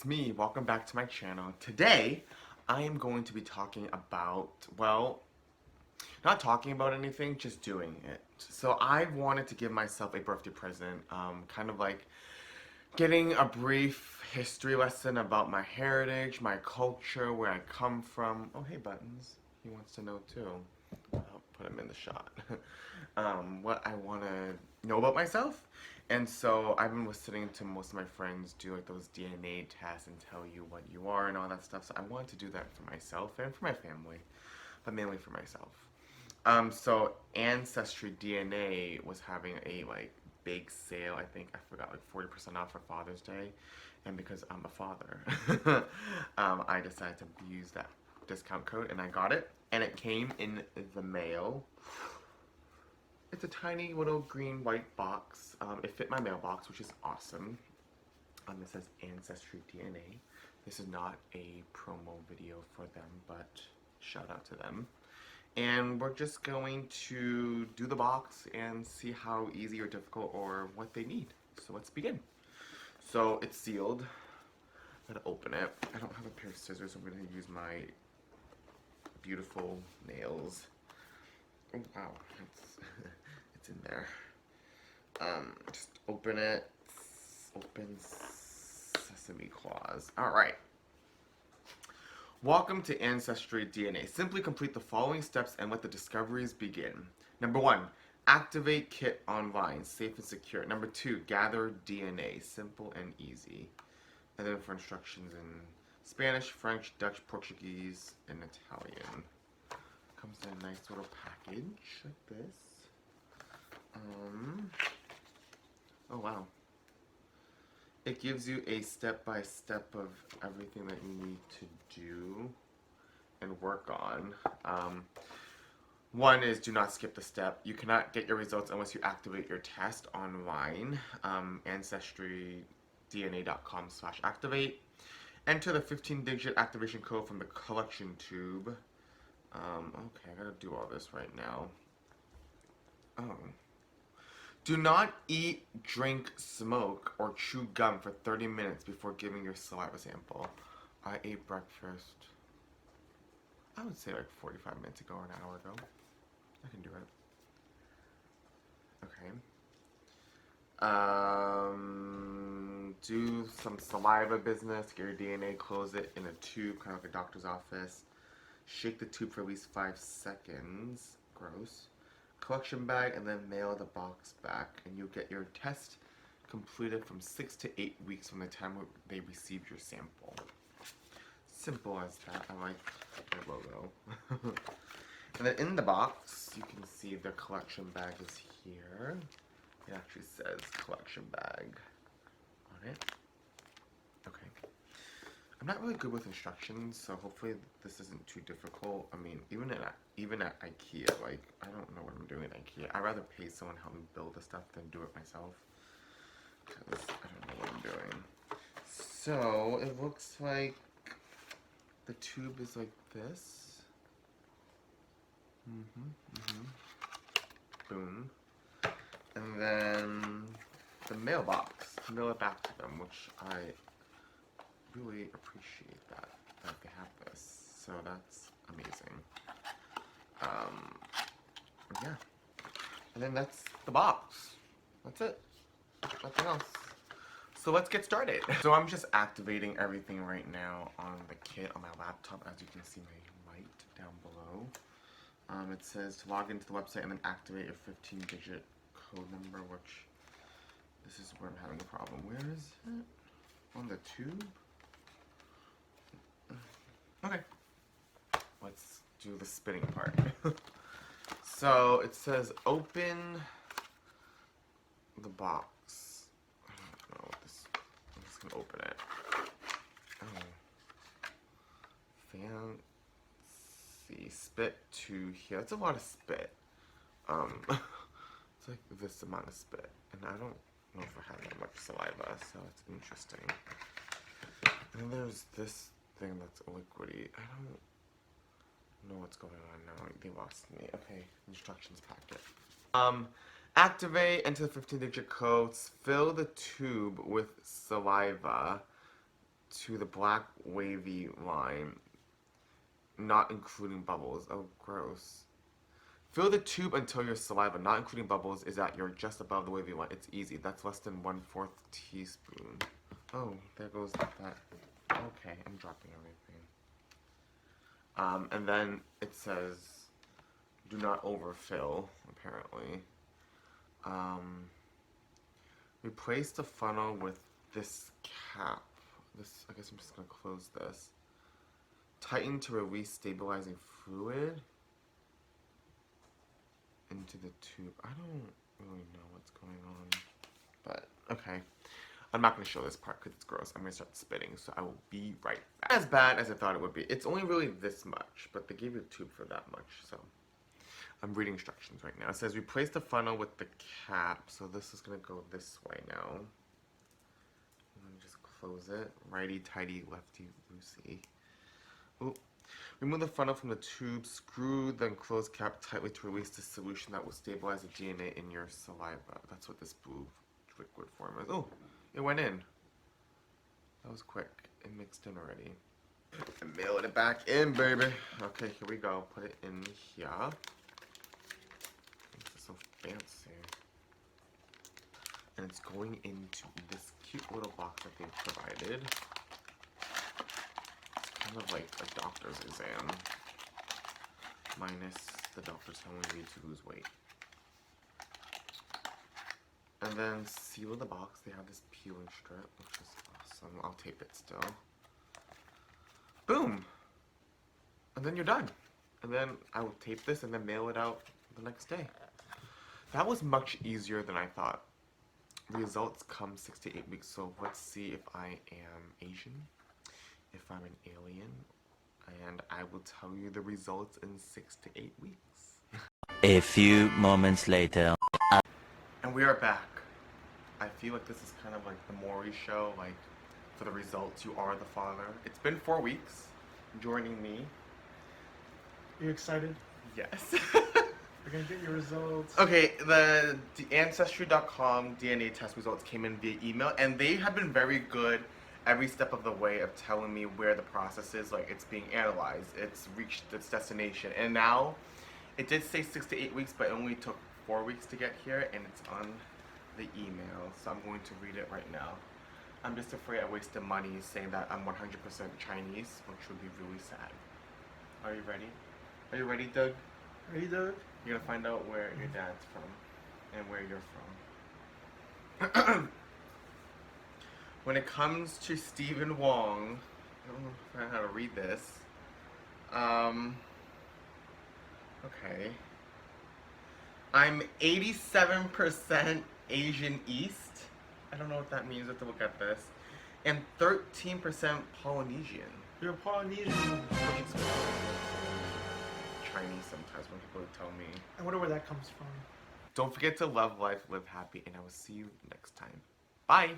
it's me. Welcome back to my channel. Today, I am going to be talking about, well, not talking about anything, just doing it. So I wanted to give myself a birthday present, kind of like getting a brief history lesson about my heritage, my culture, where I come from. Oh, hey, Buttons. He wants to know too. I'll put him in the shot. What I want to know about myself. And so I've been listening to most of my friends do like those DNA tests and tell you what you are and all that stuff. So I wanted to do that for myself and for my family, but mainly for myself. So AncestryDNA was having a like big sale. I think I forgot like 40% off for Father's Day, and because I'm a father, I decided to use that discount code and I got it, and it came in the mail. It's a tiny little green white box. It fit my mailbox, which is awesome. It says AncestryDNA. This is not a promo video for them, but shout out to them. And we're just going to do the box and see how easy or difficult or what they need. So let's begin. So it's sealed. I'm gonna open it. I don't have a pair of scissors, so I'm gonna use my beautiful nails. Oh wow, it's in there. Just open it. Open sesame claws. All right. Welcome to AncestryDNA. Simply complete the following steps and let the discoveries begin. Number 1, activate kit online, safe and secure. Number 2, gather DNA, simple and easy. And then for instructions in Spanish, French, Dutch, Portuguese, and Italian. Comes in a nice little package like this. Oh wow. It gives you a step-by-step of everything that you need to do and work on. One is do not skip the step. You cannot get your results unless you activate your test online. AncestryDNA.com/activate. Enter the 15-digit activation code from the collection tube. Okay, I gotta do all this right now. Oh. Do not eat, drink, smoke, or chew gum for 30 minutes before giving your saliva sample. I ate breakfast, I would say like 45 minutes ago or an hour ago. I can do it. Okay. Do some saliva business. Get your DNA, close it in a tube, kind of like a doctor's office. Shake the tube for at least 5 seconds. Gross. Collection bag, and then mail the box back, and you'll get your test completed from 6 to 8 weeks from the time they receive your sample. Simple as that. I like the logo. And then in the box, you can see the collection bag is here. It actually says collection bag on it. Okay. I'm not really good with instructions, so hopefully this isn't too difficult. I mean, even at IKEA, like, I don't know what I'm doing at IKEA. I'd rather pay someone to help me build the stuff than do it myself, because I don't know what I'm doing. So, it looks like the tube is like this. Boom. And then the mailbox. Mail it back to them, which I really appreciate that they have this, so that's amazing. Yeah, and then that's the box. That's it. Nothing else. So let's get started. So I'm just activating everything right now on the kit on my laptop. As you can see, my light down below. It says to log into the website and then activate your 15-digit code number, which this is where I'm having a problem. Where is it? On the tube? Okay, let's do the spinning part. So it says open the box. I don't know what this. I'm just gonna open it. Oh, fancy spit to here. That's a lot of spit. It's like this amount of spit, and I don't know if I have that much saliva, so it's interesting. And then there's this thing that's liquidy. I don't know what's going on now. They lost me. Okay, instructions packet. Activate, enter the 15-digit codes, fill the tube with saliva to the black wavy line, not including bubbles. Oh, gross. Fill the tube until your saliva, not including bubbles, is at your just above the wavy line. It's easy. That's less than 1/4 teaspoon. Oh, there goes that. Okay, I'm dropping everything. And then it says, do not overfill, apparently. Replace the funnel with this cap. I guess I'm just gonna close this. Tighten to release stabilizing fluid into the tube. I don't really know what's going on, but okay. I'm not going to show this part because it's gross. I'm going to start spitting, so I will be right back. Not as bad as I thought it would be. It's only really this much, but they gave you a tube for that much, so I'm reading instructions right now. It says replace the funnel with the cap, so this is going to go this way now. Let me just close it. Righty-tighty, lefty-loosey. Oop. Remove the funnel from the tube, screw the enclosed cap tightly to release the solution that will stabilize the DNA in your saliva. That's what this blue liquid form is. Oh, it went in. That was quick. It mixed in already. And mail it back in, baby. Okay, here we go. Put it in here. This is so fancy. And it's going into this cute little box that they provided. Kind of like a doctor's exam, minus the doctor telling you to lose weight. And then seal the box. They have this peeling strip, which is awesome. I'll tape it still. Boom! And then you're done. And then I will tape this and then mail it out the next day. That was much easier than I thought. Results come 6 to 8 weeks, so let's see if I am Asian, if I'm an alien, and I will tell you the results in 6 to 8 weeks. A few moments later. And we are back. I feel like this is kind of like the Maury show, like for the results, you are the father. It's been 4 weeks joining me. You excited? Yes. We're gonna get your results. Okay, the Ancestry.com DNA test results came in via email, and they have been very good every step of the way of telling me where the process is, like it's being analyzed, it's reached its destination, and now it did say 6 to 8 weeks, but it only took 4 weeks to get here, and it's on the email, so I'm going to read it right now. I'm just afraid I wasted money saying that I'm 100% Chinese, which would be really sad. Are you ready? Are you ready, Doug? Ready, Doug? You're gonna find out where your dad's from and where you're from. When it comes to Stephen Wong, I don't know if I know how to read this. Okay. I'm 87% Asian East. I don't know what that means. I have to look at this. And 13% Polynesian. You're Polynesian. Which is Chinese sometimes when people tell me. I wonder where that comes from. Don't forget to love life, live happy, and I will see you next time. Bye!